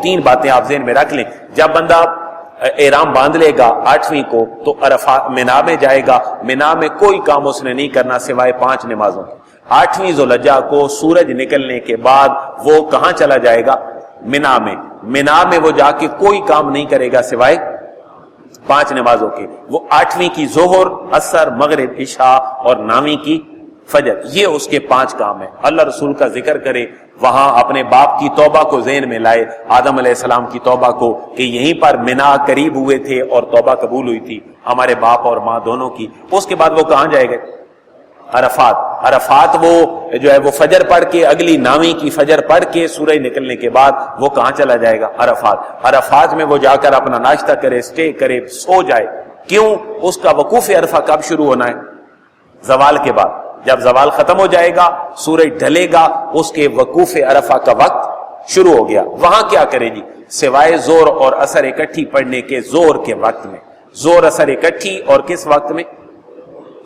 تین باتیں آپ ذہن میں رکھ لیں. جب بندہ احرام باندھ لے گا 8ویں کو تو عرفات منا میں جائے گا. منا میں کوئی کام اس نے نہیں کرنا سوائے 5 نمازوں کی. 8ویں ذوالحجہ کو سورج نکلنے کے بعد وہ کہاں چلا جائے گا؟ منا میں. منا میں وہ جا کے کوئی کام نہیں کرے گا سوائے 5 نمازوں کے. وہ 8ویں کی ظہر، عصر، مغرب، عشاء اور 9ویں کی فجر، یہ اس کے 5 کام ہیں. اللہ رسول کا ذکر کرے، وہاں اپنے باپ کی توبہ کو ذہن میں لائے، آدم علیہ السلام کی توبہ کو، کہ یہیں پر منا قریب ہوئے تھے اور توبہ قبول ہوئی تھی ہمارے باپ اور ماں دونوں کی. اس کے بعد وہ کہاں جائے گا؟ عرفات. عرفات وہ جو ہے وہ فجر پڑھ کے، اگلی 9ویں کی فجر پڑھ کے سورج نکلنے کے بعد وہ کہاں چلا جائے گا؟ عرفات. عرفات میں وہ جا کر اپنا ناشتہ کرے، سٹے کرے، سو جائے. کیوں؟ اس کا وقوف عرفہ کب شروع ہونا ہے؟ زوال کے بعد. جب زوال ختم ہو جائے گا، سورج ڈھلے گا، اس کے وقوف عرفہ کا وقت شروع ہو گیا. وہاں کیا کرے جی؟ سوائے زور اور اثر اکٹھی پڑھنے کے، زور کے وقت میں، زور اثر اکٹھی، اور کس وقت میں؟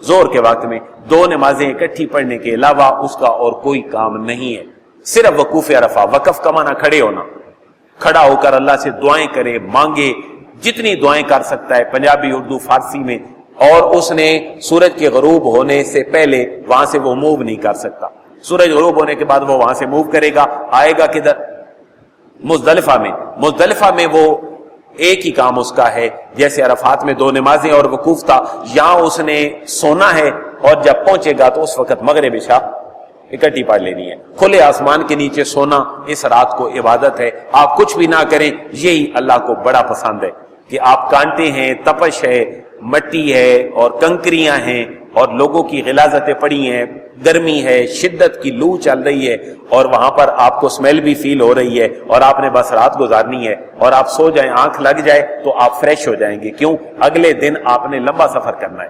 زور کے وقت میں 2 نمازیں اکٹھی پڑھنے کے علاوہ اس کا اور کوئی کام نہیں ہے. صرف وقوف عرفہ. وقف کا معنی کھڑے ہونا، کھڑا ہو کر اللہ سے دعائیں کرے، مانگے، جتنی دعائیں کر سکتا ہے پنجابی، اردو، فارسی میں. اور اس نے سورج کے غروب ہونے سے پہلے وہاں سے وہ موو نہیں کر سکتا. سورج غروب ہونے کے بعد وہ وہاں سے موو کرے گا، آئے گا کدھر؟ مزدلفہ میں. مزدلفہ میں وہ ایک ہی کام اس کا ہے، جیسے عرفات میں 2 نمازیں اور وقوف تھا، یہاں اس نے سونا ہے، اور جب پہنچے گا تو اس وقت مغرب عشاء اکٹھی پڑھ لینی ہے. کھلے آسمان کے نیچے سونا اس رات کو عبادت ہے. آپ کچھ بھی نہ کریں، یہی اللہ کو بڑا پسند ہے. کہ آپ کانٹے ہیں، تپش ہے، مٹی ہے اور کنکریاں ہیں اور لوگوں کی غلاظتیں پڑی ہیں، گرمی ہے، شدت کی لو چل رہی ہے، اور وہاں پر آپ کو سمیل بھی فیل ہو رہی ہے، اور آپ نے بس رات گزارنی ہے، اور آپ سو جائیں، آنکھ لگ جائے تو آپ فریش ہو جائیں گے. کیوں؟ اگلے دن آپ نے لمبا سفر کرنا ہے.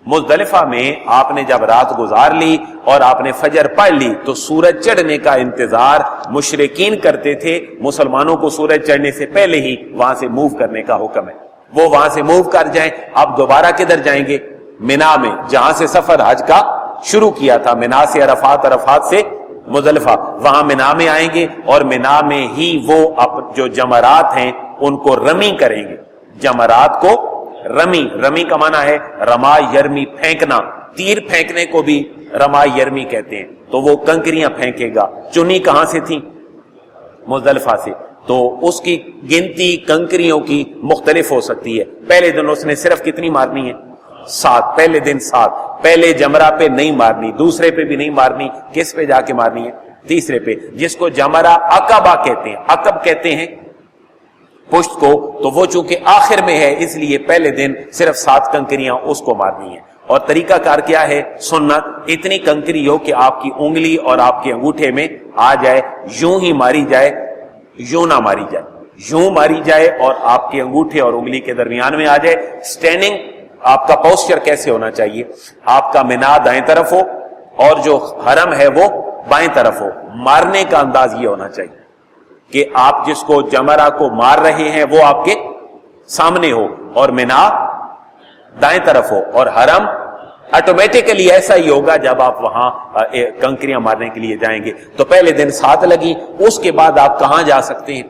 مزدلفہ میں آپ نے جب رات گزار لی اور آپ نے فجر پڑھ لی تو سورج چڑھنے کا انتظار مشرکین کرتے تھے. مسلمانوں کو سورج چڑھنے سے پہلے ہی وہاں سے موو کرنے کا حکم ہے. وہ وہاں سے موو کر جائیں. آپ دوبارہ کدھر جائیں گے؟ منا میں، جہاں سے سفر حج کا شروع کیا تھا. منا سے عرفات، عرفات سے مزدلفہ. وہاں منا میں آئیں گے اور منا میں ہی وہ جو جمرات ہیں ان کو رمی کریں گے. جمرات کو رمی، رمی کا معنی ہے رما یرمی، پھینکنا. تیر پھینکنے کو بھی رما یرمی کہتے ہیں. تو وہ کنکریاں پھینکے گا. چنی کہاں سے تھی؟ مزدلفہ سے. تو اس کی گنتی کنکریوں کی مختلف ہو سکتی ہے. پہلے دن اس نے صرف کتنی مارنی ہے؟ 7. پہلے دن 7. پہلے جمرہ پہ نہیں مارنی، دوسرے پہ بھی نہیں مارنی. کس پہ جا کے مارنی ہے؟ تیسرے پہ، جس کو جمرہ عقبہ کہتے ہیں. عقب کہتے ہیں پشت کو. تو وہ چونکہ آخر میں ہے اس لیے پہلے دن صرف 7 کنکریاں اس کو مارنی ہے. اور طریقہ کار کیا ہے؟ سنت اتنی کنکری ہو کہ آپ کی انگلی اور آپ کے انگوٹھے میں آ جائے، یوں ہی ماری جائے، یوں نہ ماری جائے، یوں ماری جائے اور آپ کے انگوٹھے اور انگلی کے درمیان میں آ جائے. سٹینڈنگ آپ کا پوسچر کیسے ہونا چاہیے؟ آپ کا منا دائیں طرف ہو اور جو حرم ہے وہ بائیں طرف ہو. مارنے کا انداز یہ ہونا چاہیے کہ آپ جس کو جمرہ کو مار رہے ہیں وہ آپ کے سامنے ہو اور منا دائیں طرف ہو، اور حرم آٹومیٹیکلی ایسا ہی ہوگا جب آپ وہاں کنکریاں مارنے کے لیے جائیں گے. تو پہلے دن 7 لگی. اس کے بعد آپ کہاں جا سکتے ہیں؟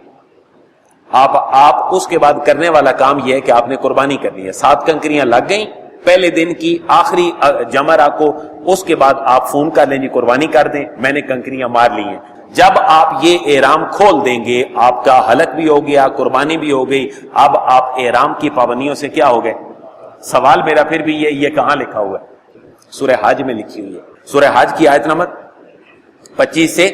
آپ اس کے بعد کرنے والا کام یہ ہے کہ آپ نے قربانی کرنی ہے. 7 کنکریاں لگ گئیں پہلے دن کی آخری جمرہ کو. اس کے بعد آپ فون کر لیں جی قربانی کر دیں، میں نے کنکریاں مار لی ہیں. جب آپ یہ احرام کھول دیں گے، آپ کا حلق بھی ہو گیا، قربانی بھی ہو گئی. اب آپ احرام کی پابندیوں سے کیا ہو گئے؟ سوال میرا پھر بھی یہ کہاں لکھا ہوا ہے؟ سورہ حج میں لکھی ہوئی ہے. سورہ حج کی آیت نمبر 25 سے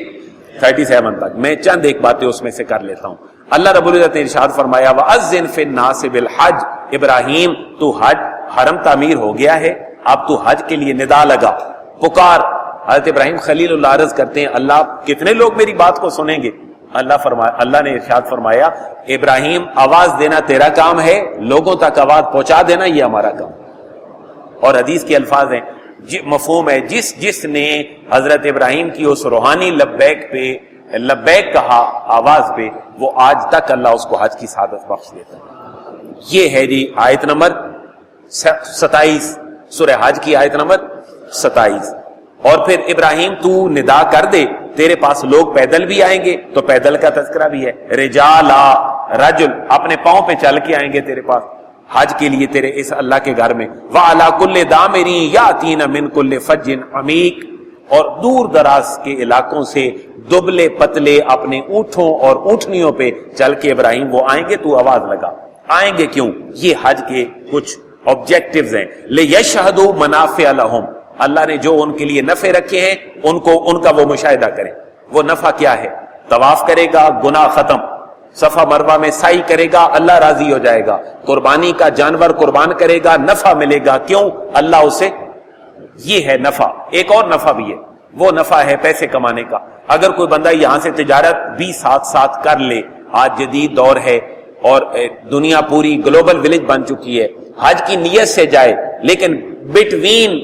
37 تک میں چند ایک باتیں اس میں سے کر لیتا ہوں. اللہ رب العزت نے ارشاد فرمایا وَأَذِّن فِي النَّاسِ بِالْحَجِّ. ابراہیم تو حرم تعمیر ہو گیا ہے، اب تو حج کے لیے ندا لگا، پکار. حضرت ابراہیم خلیل اللہ عرض کرتے ہیں اللہ کتنے لوگ میری بات کو سنیں گے؟ اللہ نے ارشاد فرمایا ابراہیم آواز دینا تیرا کام ہے، لوگوں تک آواز پہنچا دینا یہ ہمارا کام. اور حدیث کے الفاظ ہیں، مفہوم ہے، جس نے حضرت ابراہیم کی اس روحانی لبیک پہ لبیک کہا آواز پہ، وہ آج تک اللہ اس کو حج کی سعادت بخش دیتا ہے. یہ ہے جی آیت نمبر 27 سورہ حج کی آیت نمبر 27. اور پھر ابراہیم تو ندا کر دے، تیرے پاس لوگ پیدل بھی آئیں گے، تو پیدل کا تذکرہ بھی ہے، رجالا رجل اپنے پاؤں پہ چل کے آئیں گے تیرے پاس حج کے لیے تیرے اس اللہ کے گھر میں، وَعَلَىٰ كُلِّ دَامِرٍ يَأْتِينَ مِن كُلِّ فَجٍّ عَمِيقٍ، اور دور دراز کے علاقوں سے دبلے پتلے اپنے اونٹوں اور اونٹنیوں پہ چل کے ابراہیم وہ آئیں گے، تو آواز لگا۔ آئیں گے کیوں؟ یہ حج کے کچھ آبجیکٹیوز ہیں، لِيَشْهَدُوا مَنَافِعَ لَهُمْ، اللہ نے جو ان کے لیے نفع رکھے ہیں ان کا وہ مشاہدہ کریں۔ وہ نفع کیا ہے؟ طواف کرے گا گناہ ختم، صفا مروہ میں سعی کرے گا اللہ راضی ہو جائے گا، قربانی کا جانور قربان کرے گا نفع ملے گا، کیوں؟ اللہ اسے، یہ ہے نفع۔ ایک اور نفع بھی ہے، وہ نفع ہے پیسے کمانے کا۔ اگر کوئی بندہ یہاں سے تجارت بھی ساتھ ساتھ کر لے، آج جدید دور ہے اور دنیا پوری گلوبل ولیج بن چکی ہے، حج کی نیت سے جائے لیکن بٹوین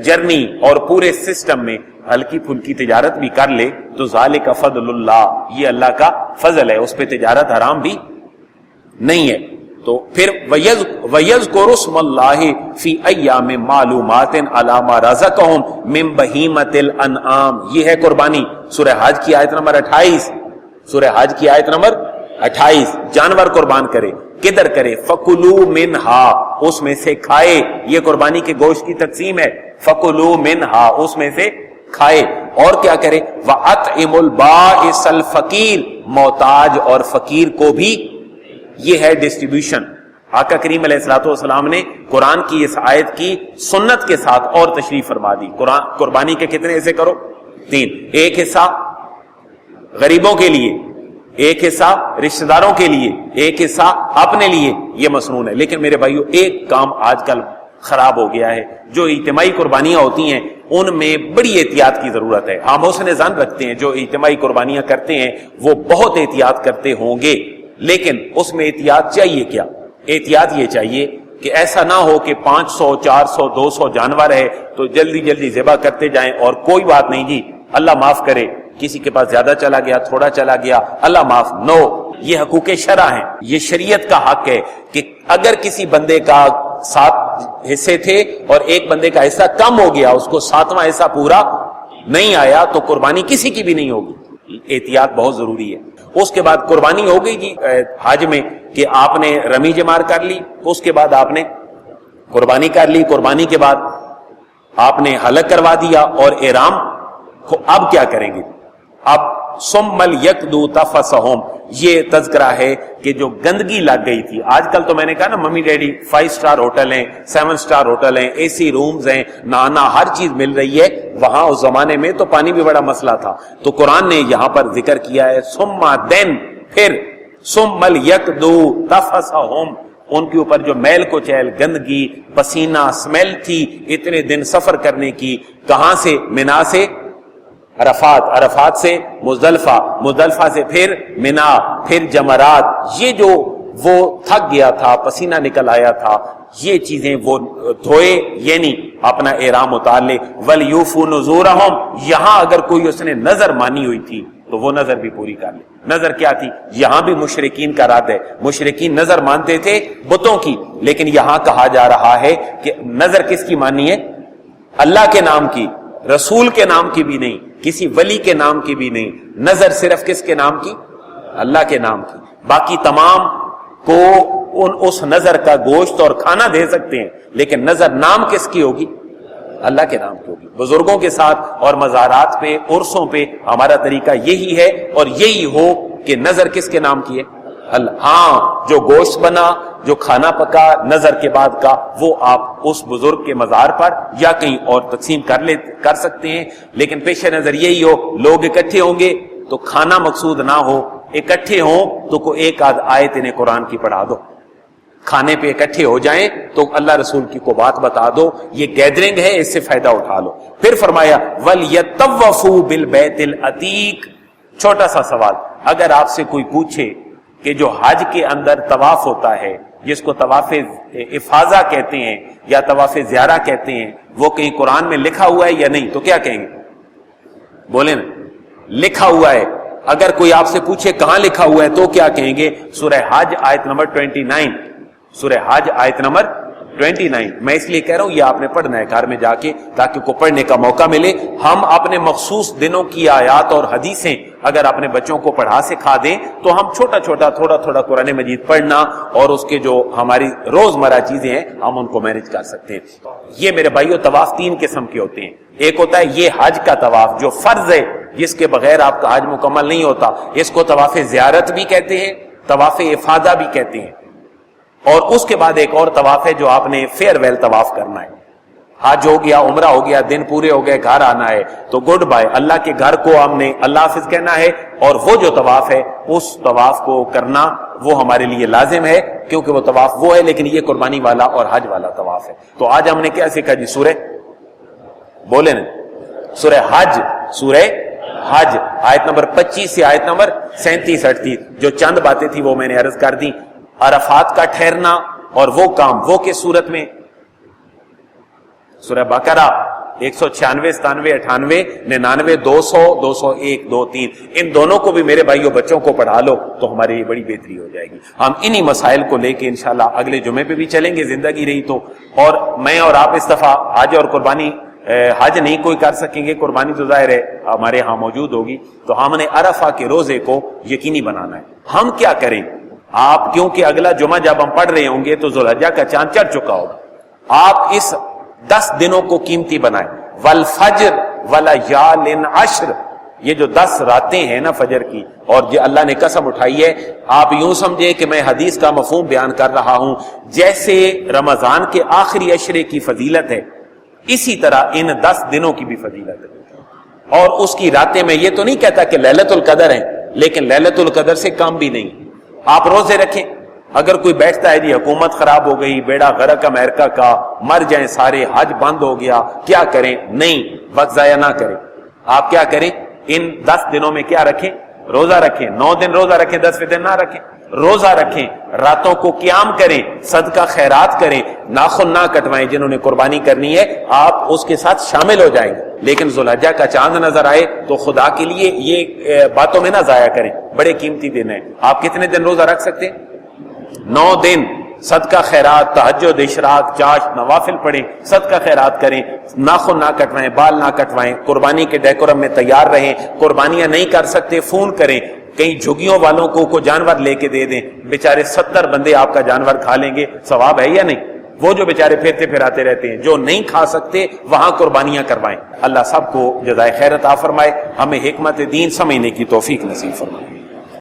جرنی اور پورے سسٹم میں ہلکی پھلکی تجارت بھی کر لے، تو ذالک فضل اللہ، یہ اللہ کا فضل ہے، اس پہ تجارت حرام بھی نہیں ہے۔ تو پھر وَيَذْكُرُ اسْمَ اللَّهِ فِي أَيَّامٍ مَّعْلُومَاتٍ عَلَىٰ مَا رَزَقَهُم مِّن بَهِيمَةِ الْأَنْعَامِ، یہ ہے قربانی، سورہ حج کی آیت نمبر 28، سورہ حج کی آیت نمبر 28، جانور قربان کرے، کدھر کرے؟ فَكُلُوا مِنْهَا، اس میں سے کھائے، یہ قربانی کے گوشت کی تقسیم ہے، فَكُلُوا مِنْهَا، اس میں سے کھائے، اور کیا کرے؟ وَأَطْعِمُوا الْبَائِسَ الْفَقِيرَ، محتاج اور فقیر کو بھی، یہ ہے ڈسٹریبیوشن۔ آقا کریم علیہ الصلوۃ والسلام نے قرآن کی اس آیت کی سنت کے ساتھ اور تشریح فرما دی۔ قربانی کے کتنے حصے کرو؟ 3، ایک حصہ غریبوں کے لیے، ایک حصہ رشتہ داروں کے لیے، ایک حصہ اپنے لیے، یہ مسنون ہے۔ لیکن میرے بھائیو، ایک کام آج کل خراب ہو گیا ہے، جو اجتماعی قربانیاں ہوتی ہیں ان میں بڑی احتیاط کی ضرورت ہے۔ ہم حسن ظن رکھتے ہیں جو اجتماعی قربانیاں کرتے ہیں وہ بہت احتیاط کرتے ہوں گے، لیکن اس میں احتیاط چاہیے کیا؟ احتیاط یہ چاہیے کہ ایسا نہ ہو کہ 500 400 200 جانور ہے تو جلدی جلدی ذبح کرتے جائیں اور کوئی بات نہیں جی اللہ معاف کرے، کسی کے پاس زیادہ چلا گیا، تھوڑا چلا گیا، اللہ معاف۔ نو، یہ حقوق شرع ہیں، یہ شریعت کا حق ہے کہ اگر کسی بندے کا 7 حصے تھے اور ایک بندے کا حصہ کم ہو گیا، اس کو 7واں حصہ پورا نہیں آیا، تو قربانی کسی کی بھی نہیں ہوگی۔ احتیاط بہت ضروری ہے۔ اس کے بعد قربانی ہو گئی جی حج میں کہ آپ نے رمی جمار کر لی، اس کے بعد آپ نے قربانی کر لی، قربانی کے بعد آپ نے حلق کروا دیا اور احرام کو اب کیا کریں گے؟ اب ثم لیقضوا تفثہم، یہ تذکرہ ہے کہ جو گندگی لگ گئی تھی، آج کل تو میں نے کہا نا ممی ڈیڈی 5 سٹار ہوٹل ہیں، 7 سٹار ہوٹل ہیں، اے سی رومز ہیں، نہانا ہر چیز مل رہی ہے، وہاں اس زمانے میں تو پانی بھی بڑا مسئلہ تھا۔ تو قرآن نے یہاں پر ذکر کیا ہے ثم دین، پھر ثم لیقضوا تفثہم، ان کے اوپر جو میل کو چیل، گندگی، پسینہ، اسمیل تھی اتنے دن سفر کرنے کی، کہاں سے؟ منا سے عرفات، عرفات سے مزدلفہ، مزدلفہ سے پھر منا، پھر جمرات، یہ جو وہ تھک گیا تھا، پسینہ نکل آیا تھا، یہ چیزیں وہ دھوئے، یعنی اپنا احرام اتار لے۔ وَلْيُوفُوا نُذُورَهُمْ، یہاں اگر کوئی اس نے نظر مانی ہوئی تھی تو وہ نظر بھی پوری کر لے۔ نظر کیا تھی؟ یہاں بھی مشرکین کا رد ہے، مشرکین نظر مانتے تھے بتوں کی، لیکن یہاں کہا جا رہا ہے کہ نظر کس کی مانی ہے؟ اللہ کے نام کی، رسول کے نام کی بھی نہیں، کسی ولی کے نام کی بھی نہیں، نظر صرف کس کے نام کی؟ اللہ کے نام کی۔ باقی تمام کو اس نظر کا گوشت اور کھانا دے سکتے ہیں، لیکن نظر نام کس کی ہوگی؟ اللہ کے نام کی ہوگی۔ بزرگوں کے ساتھ اور مزارات پہ، عرسوں پہ ہمارا طریقہ یہی ہے، اور یہی ہو کہ نظر کس کے نام کی ہے؟ اللہ۔ ہاں، جو گوشت بنا، جو کھانا پکا نظر کے بعد کا، وہ آپ اس بزرگ کے مزار پر یا کہیں اور تقسیم کر سکتے ہیں، لیکن پیش نظر یہی ہو لوگ اکٹھے ہوں گے تو کھانا مقصود نہ ہو، اکٹھے ہوں تو کوئی ایک آدھ آیت انہیں قرآن کی پڑھا دو، کھانے پہ اکٹھے ہو جائیں تو اللہ رسول کی کو بات بتا دو، یہ گیدرنگ ہے، اس سے فائدہ اٹھا لو۔ پھر فرمایا وَلْيَطَّوَّفُوا بِالْبَيْتِ الْعَتِيقِ۔ چھوٹا سا سوال، اگر آپ سے کوئی پوچھے کہ جو حج کے اندر طواف ہوتا ہے، جس کو طواف افاضہ کہتے ہیں یا طواف زیارہ کہتے ہیں، وہ کہیں قرآن میں لکھا ہوا ہے یا نہیں، تو کیا کہیں گے؟ بولیں نا، لکھا ہوا ہے۔ اگر کوئی آپ سے پوچھے کہاں لکھا ہوا ہے تو کیا کہیں گے؟ سورہ حج آیت نمبر 29، سورہ حج آیت نمبر 29 میں اس لیے کہہ رہا ہوں یہ آپ نے پڑھنا ہے گھر میں جا کے تاکہ کو پڑھنے کا موقع ملے. ہم اپنے مخصوص دنوں کی آیات اور حدیثیں اگر اپنے بچوں کو پڑھا سکھا دیں تو ہم چھوٹا چھوٹا تھوڑا تھوڑا قرآن مجید پڑھنا اور اس کے جو ہماری روزمرہ چیزیں ہیں ہم ان کو مینج کر سکتے ہیں. یہ میرے بھائیو طواف 3 قسم کے ہوتے ہیں. ایک ہوتا ہے یہ حج کا طواف جو فرض ہے جس کے بغیر آپ کا حج مکمل نہیں ہوتا, اس کو طواف زیارت بھی کہتے ہیں, طواف افادہ بھی کہتے ہیں. اور اس کے بعد ایک اور طواف ہے جو آپ نے فیئر ویل طواف کرنا ہے. حج ہو گیا, عمرہ ہو گیا, دن پورے ہو گئے, گھر آنا ہے تو گڈ بائے, اللہ کے گھر کو ہم نے اللہ حافظ کہنا ہے. اور وہ جو طواف ہے اس طواف کو کرنا وہ ہمارے لیے لازم ہے کیونکہ وہ طواف وہ ہے, لیکن یہ قربانی والا اور حج والا طواف ہے. تو آج ہم نے کیا سیکھا جی؟ سورہ بولے نا, سورہ حج, سورہ حج آیت نمبر 25 سے آیت نمبر 37-38. جو چند باتیں تھی وہ میں نے عرض کر دی. عرفات کا ٹھہرنا اور وہ کام وہ کس صورت میں؟ سورہ بقرہ 196, 97, 98, 99, 200, 201, 23 ان دونوں کو بھی میرے بھائیوں بچوں کو پڑھا لو تو ہماری بڑی بہتری ہو جائے گی. ہم انہی مسائل کو لے کے انشاءاللہ اگلے جمعے پہ بھی چلیں گے زندگی رہی تو. اور میں اور آپ اس دفعہ حج اور قربانی, حج نہیں کوئی کر سکیں گے, قربانی تو ظاہر ہے ہمارے ہاں موجود ہوگی, تو ہم نے عرفہ کے روزے کو یقینی بنانا ہے. ہم کیا کریں؟ آپ کیونکہ اگلا جمعہ جب ہم پڑھ رہے ہوں گے تو ذوالحجہ کا چاند چڑھ چکا ہوگا. آپ اس 10 دنوں کو قیمتی بنائیں. والفجر ولیال عشر, یہ جو 10 راتیں ہیں نا فجر کی, اور جو اللہ نے قسم اٹھائی ہے, آپ یوں سمجھے کہ میں حدیث کا مفہوم بیان کر رہا ہوں. جیسے رمضان کے آخری عشرے کی فضیلت ہے اسی طرح ان 10 دنوں کی بھی فضیلت ہے. اور اس کی راتیں میں یہ تو نہیں کہتا کہ لیلۃ القدر ہیں, لیکن لیلۃ القدر سے کم بھی نہیں. آپ روزے رکھیں. اگر کوئی بیٹھتا ہے جی حکومت خراب ہو گئی, بیڑا غرق امریکہ کا, مر جائیں سارے, حج بند ہو گیا, کیا کریں؟ نہیں, وقت ضائع نہ کریں. آپ کیا کریں؟ ان 10 دنوں میں کیا رکھیں؟ روزہ رکھیں. 9 دن روزہ رکھیں, 10ویں دن نہ رکھیں. روزہ رکھیں, راتوں کو قیام کریں, صدقہ خیرات کریں, ناخن نہ کٹوائیں. جنہوں نے قربانی کرنی ہے آپ اس کے ساتھ شامل ہو جائیں گے. لیکن ذوالحجہ کا چاند نظر آئے تو خدا کے لیے یہ باتوں میں نہ ضائع کریں, بڑے قیمتی دن ہیں. آپ کتنے دن روزہ رکھ سکتے ہیں؟ 9 دن. صدقہ خیرات, تہجد, اشراق, چاشت, نوافل پڑھیں, صدقہ خیرات کریں, ناخن نہ کٹوائیں, بال نہ کٹوائیں, قربانی کے ڈیکورم میں تیار رہیں. قربانیاں نہیں کر سکتے فون کریں, کہیں جھگیوں والوں کو جانور لے کے دے دیں, بیچارے 70 بندے آپ کا جانور کھا لیں گے, ثواب ہے یا نہیں؟ وہ جو بیچارے پھرتے پھراتے رہتے ہیں, جو نہیں کھا سکتے وہاں قربانیاں کروائیں. اللہ سب کو جزائے خیر عطا فرمائے, ہمیں حکمت دین سمجھنے کی توفیق نصیب فرمائے.